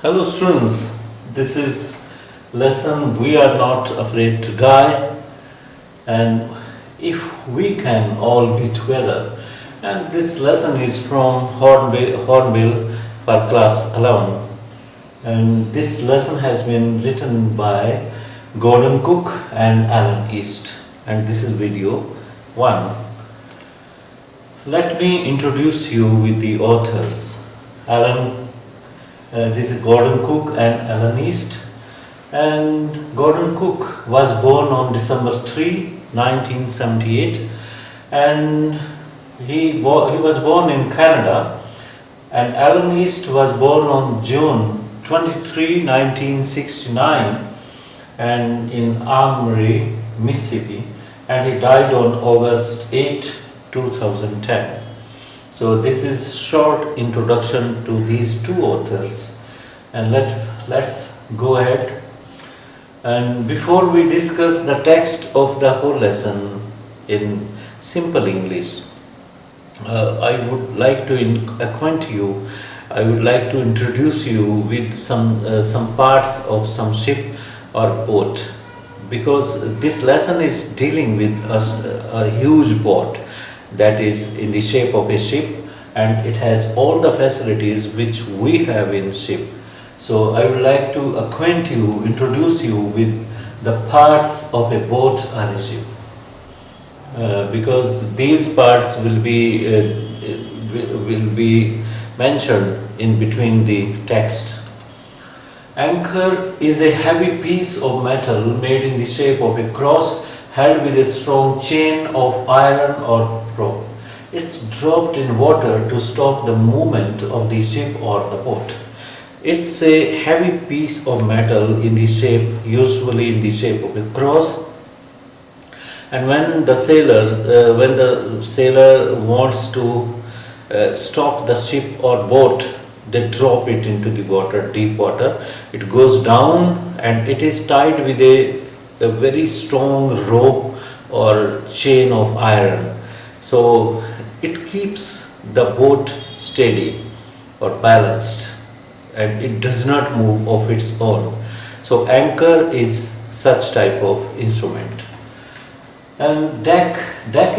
Hello students, this is lesson We Are Not Afraid to Die, and if we can all be together. And this lesson is from Hornbill for class 11, and this lesson has been written by Gordon Cook and Alan East, and this is video 1. Let me introduce you with the authors. This is Gordon Cook and Alan East. And Gordon Cook was born on December 3, 1978, and he was born in Canada. And Alan East was born on June 23, 1969, and in Armory, Mississippi, and he died on August 8, 2010. So this is short introduction to these two authors, and let's go ahead. And before we discuss the text of the whole lesson in simple English, I would like to I would like to introduce you with some parts of some ship or boat, because this lesson is dealing with a huge boat that is in the shape of a ship, and it has all the facilities which we have in ship. So I would like to introduce you with the parts of a boat or a ship, because these parts will be mentioned in between the text. Anchor is a heavy piece of metal made in the shape of a cross, held with a strong chain of iron or rope. It's dropped in water to stop the movement of the ship or the boat. It's a heavy piece of metal in the shape, usually in the shape of a cross. And when the sailor wants to stop the ship or boat, they drop it into the water, deep water. It goes down and it is tied with a very strong rope or chain of iron. So it keeps the boat steady or balanced, and it does not move of its own. So anchor is such type of instrument. And deck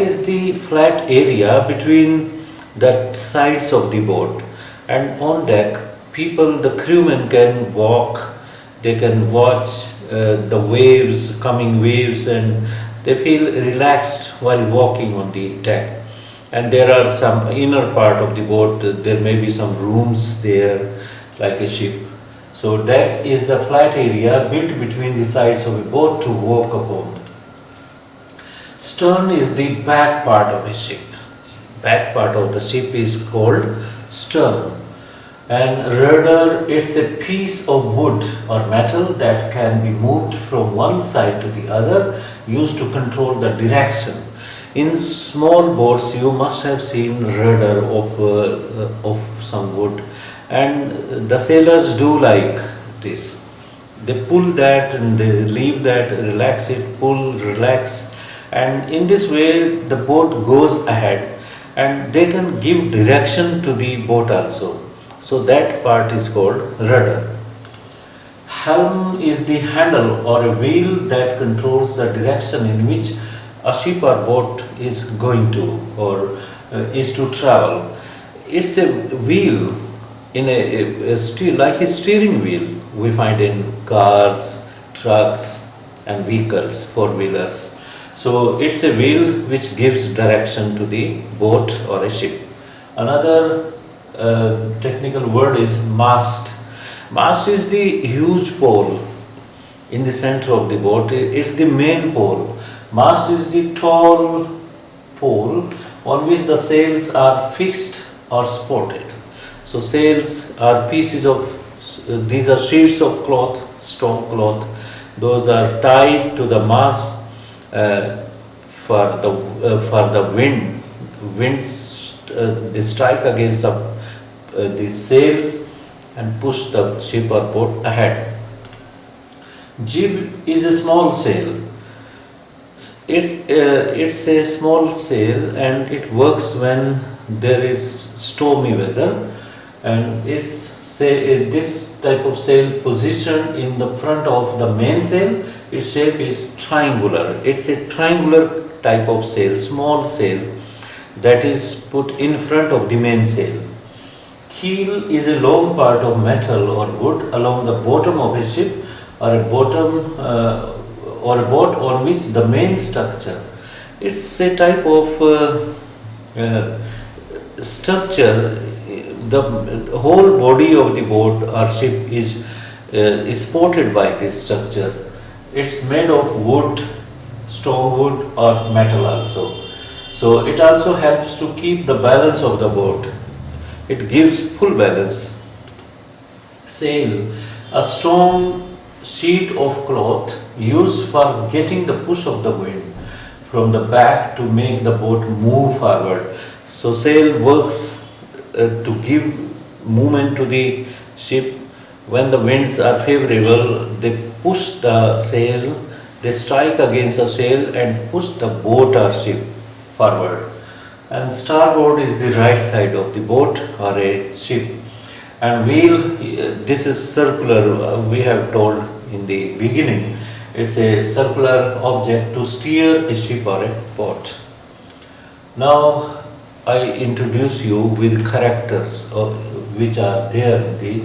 is the flat area between the sides of the boat, and on deck the crewmen can walk, they can watch the coming waves, and they feel relaxed while walking on the deck. And there are some inner part of the boat, there may be some rooms there like a ship. So deck is the flat area built between the sides of a boat to walk upon. Stern is the back part of a ship. Back part of the ship is called stern. And rudder is a piece of wood or metal that can be moved from one side to the other, used to control the direction. In small boats you must have seen rudder of some wood, and the sailors do like this. They pull that and they leave that, relax it, pull, relax, and in this way the boat goes ahead, and they can give direction to the boat also. So that part is called rudder. Helm is the handle or a wheel that controls the direction in which a ship or boat is going to or is to travel. It's a wheel in like a steering wheel we find in cars, trucks and vehicles, four-wheelers. So it's a wheel which gives direction to the boat or a ship. Another technical word is mast. Mast is the huge pole in the center of the boat. It's the main pole. Mast is the tall pole on which the sails are fixed or supported. So sails are pieces of, these are sheets of cloth, strong cloth. Those are tied to the mast for the wind. Winds they strike against the sails and push the ship or boat ahead. Jib is a small sail. It's a small sail, and it works when there is stormy weather, and it's this type of sail positioned in the front of the mainsail. Its shape is triangular. It's a triangular type of sail, small sail, that is put in front of the mainsail. Keel is a long part of metal or wood along the bottom of a ship or a bottom or a boat on which the main structure. It's a type of structure. The whole body of the boat or ship is supported by this structure. It's made of wood, strong wood or metal also. So it also helps to keep the balance of the boat. It gives full balance. Sail, a strong sheet of cloth used for getting the push of the wind from the back to make the boat move forward. So sail works to give movement to the ship. When the winds are favorable, they push the sail, they strike against the sail and push the boat or ship forward. And starboard is the right side of the boat or a ship. And wheel, this is circular, we have told in the beginning. It's a circular object to steer a ship or a boat. Now I introduce you with characters which are there in the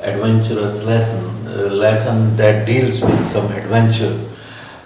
adventurous lesson that deals with some adventure.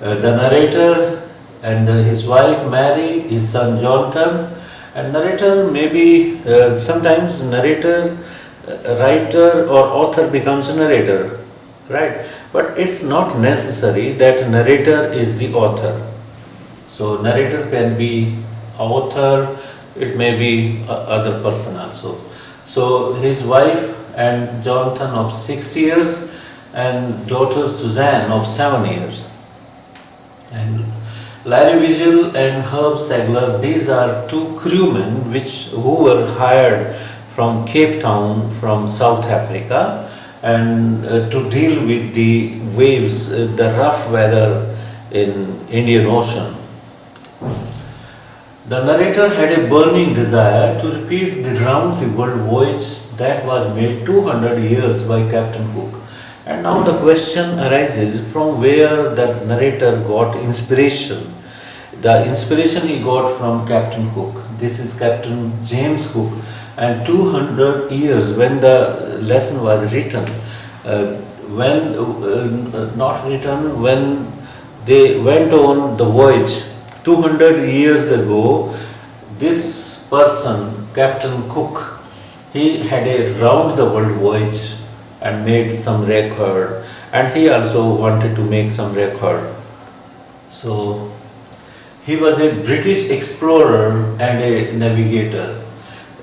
The narrator and his wife Mary, his son Jonathan, and narrator maybe sometimes narrator, writer or author becomes a narrator, right? But it's not necessary that narrator is the author. So narrator can be author, it may be other person also. So his wife and Jonathan of 6 years and daughter Suzanne of 7 years. And Larry Vigil and Herb Segler, these are two crewmen who were hired from Cape Town from South Africa and to deal with the waves, the rough weather in Indian Ocean. The narrator had a burning desire to repeat the round-the-world voyage that was made 200 years by Captain Cook. And now the question arises from where the narrator got inspiration. The inspiration he got from Captain Cook. This is Captain James Cook. And 200 years when the lesson was written, when they went on the voyage 200 years ago, this person, Captain Cook, he had a round the world voyage and made some record, and he also wanted to make some record. So he was a British explorer and a navigator.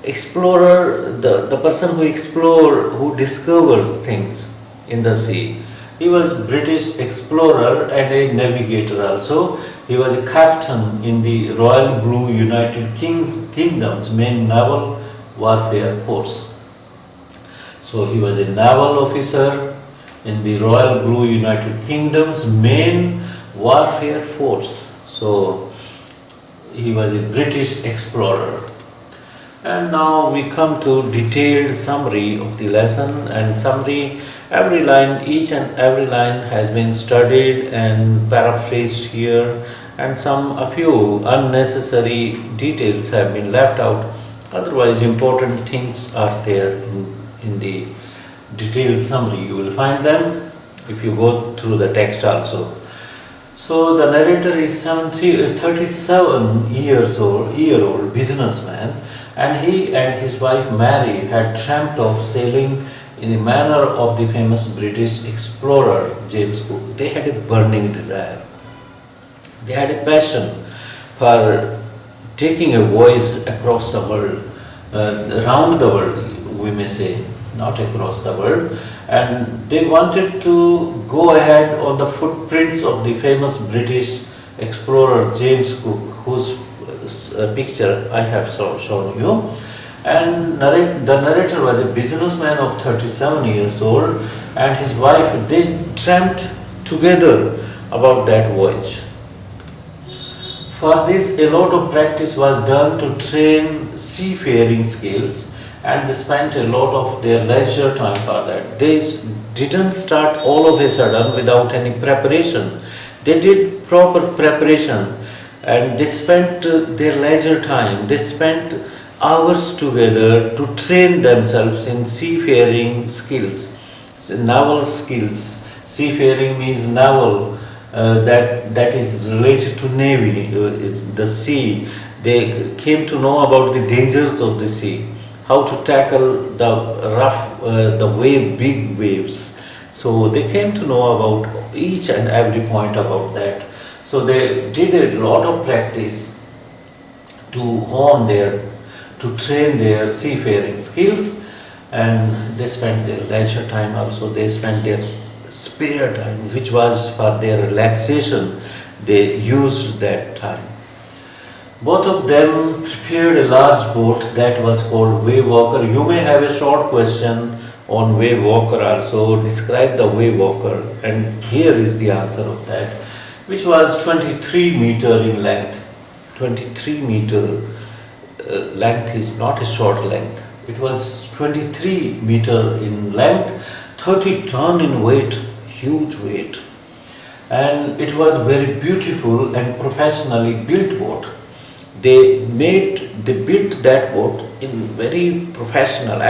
Explorer, the person who explores, who discovers things in the sea. He was British explorer and a navigator also. He was a captain in the Royal Blue United Kingdom's main naval warfare force. So he was a naval officer in the Royal Blue United Kingdom's main warfare force. So he was a British explorer. And now we come to detailed summary of the lesson, and summary, every line, each and every line has been studied and paraphrased here, and a few unnecessary details have been left out. Otherwise important things are there in the detailed summary. You will find them if you go through the text also. So the narrator is 37 year old businessman, and he and his wife Mary had dreamt of sailing in the manner of the famous British explorer James Cook. They had a burning desire. They had a passion for taking a voyage across the world, around the world, we may say, not across the world. And they wanted to go ahead on the footprints of the famous British explorer James Cook, whose picture I have shown you. And the narrator was a businessman of 37 years old, and his wife, they dreamt together about that voyage. For this, a lot of practice was done to train seafaring skills and they spent a lot of their leisure time for that. They didn't start all of a sudden without any preparation. They did proper preparation, and they spent their leisure time. They spent hours together to train themselves in seafaring skills, naval skills. Seafaring means naval, that is related to navy. It's the sea. They came to know about the dangers of the sea, how to tackle the rough, big waves. So they came to know about each and every point about that. So they did a lot of practice to train their seafaring skills, and they spent their leisure time also. They spent their spare time, which was for their relaxation. They used that time. Both of them prepared a large boat that was called wave walker. You may have a short question on wave walker also. Describe the wave walker, and here is the answer of that, which was 23 meter in length. 23 meter length is not a short length. It was 23 meter in length, 30 ton in weight, huge weight. And it was very beautiful and professionally built boat. They built that boat in very professional.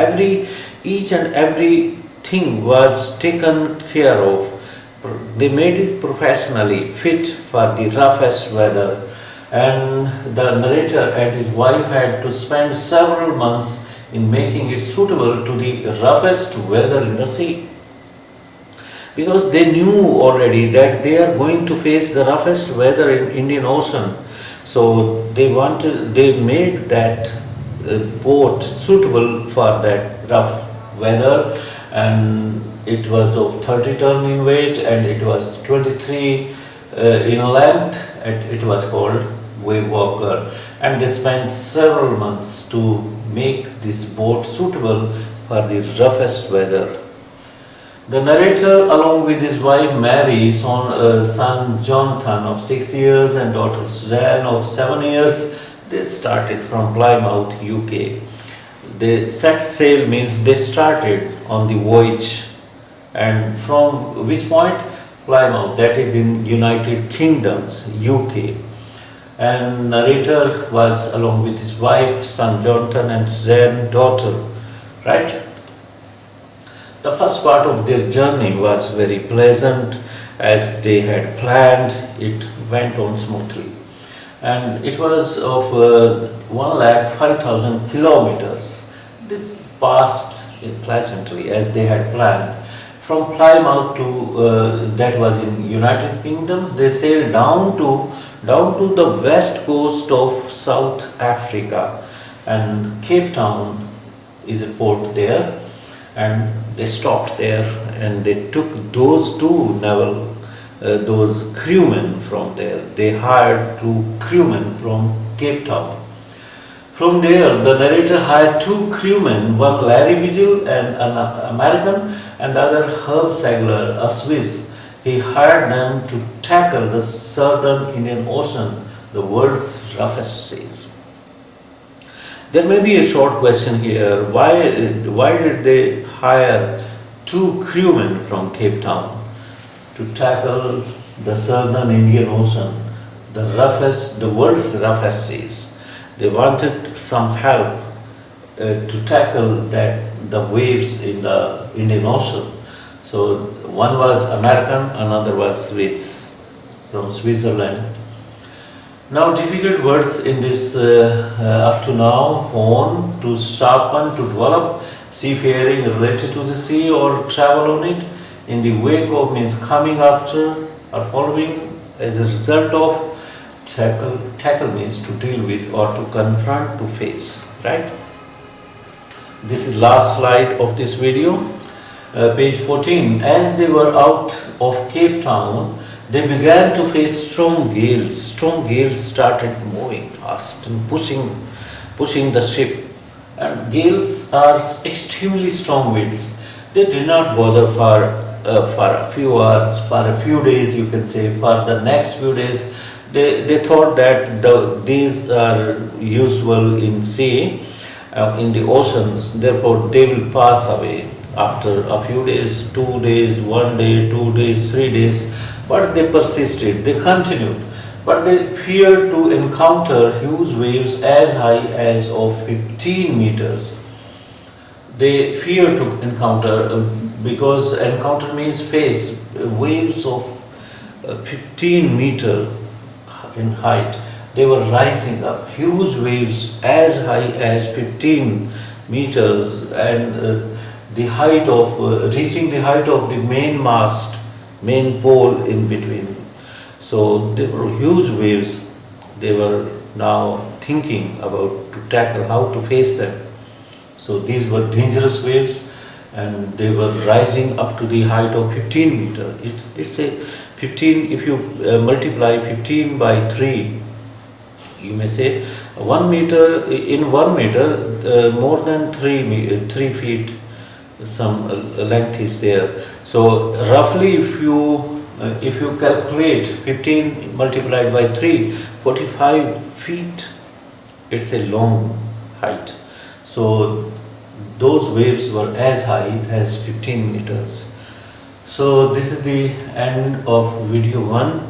Each and every thing was taken care of. They made it professionally, fit for the roughest weather. And the narrator and his wife had to spend several months in making it suitable to the roughest weather in the sea. Because they knew already that they are going to face the roughest weather in Indian Ocean. So they made that boat suitable for that rough weather, and it was of 30 ton in weight, and it was 23 in length, and it was called wave walker. And they spent several months to make this boat suitable for the roughest weather. The narrator, along with his wife Mary, son Jonathan of 6 years and daughter Suzanne of 7 years, they started from Plymouth, UK. They set sail means they started on the voyage. And from which point? Plymouth, that is in United Kingdoms, UK. And narrator was along with his wife, son Jonathan, and Suzanne, daughter, right? The first part of their journey was very pleasant, as they had planned. It went on smoothly, and it was of 1,05,000 kilometers. This passed pleasantly as they had planned. From Plymouth to that was in United Kingdoms, they sailed down to the west coast of South Africa, and Cape Town is a port there, and they stopped there, and they took those two those crewmen from there. They hired two crewmen from Cape Town. From there, the narrator hired two crewmen, one Larry Vigil, and an American, and the other Herb Sagler, a Swiss. He hired them to tackle the southern Indian Ocean, the world's roughest seas. There may be a short question here. Why did they hire two crewmen from Cape Town to tackle the southern Indian Ocean, the world's roughest seas? They wanted some help to tackle the waves in the Indian Ocean. So one was American, another was Swiss, from Switzerland. Now, difficult words in this up to now: hone, to sharpen, to develop, seafaring related to the sea or travel on it, in the wake of means coming after or following, as a result of, tackle means to deal with or to confront, to face, right? This is last slide of this video, page 14. As they were out of Cape Town, they began to face strong gales. Strong gales started moving fast and pushing the ship. And gales are extremely strong winds. They did not bother for a few hours, for a few days, you can say. For the next few days, they thought that these are usual in sea, in the oceans, therefore they will pass away after a few days, 2 days, 1 day, 2 days, 3 days, but they persisted, they continued. But they feared to encounter huge waves as high as of 15 meters. They fear to encounter because encounter means face waves of 15 meter in height. They were rising up, huge waves as high as 15 meters, and the height of reaching the height of the main mast, main pole in between. So they were huge waves. They were now thinking about to tackle how to face them. So these were dangerous waves, and they were rising up to the height of 15 meter. It's a 15, if you multiply 15 by 3, you may say 1 meter, in 1 meter, more than 3 feet, some length is there. So roughly if you calculate 15 multiplied by 3, 45 feet, it's a long height. So those waves were as high as 15 meters. So this is the end of video 1.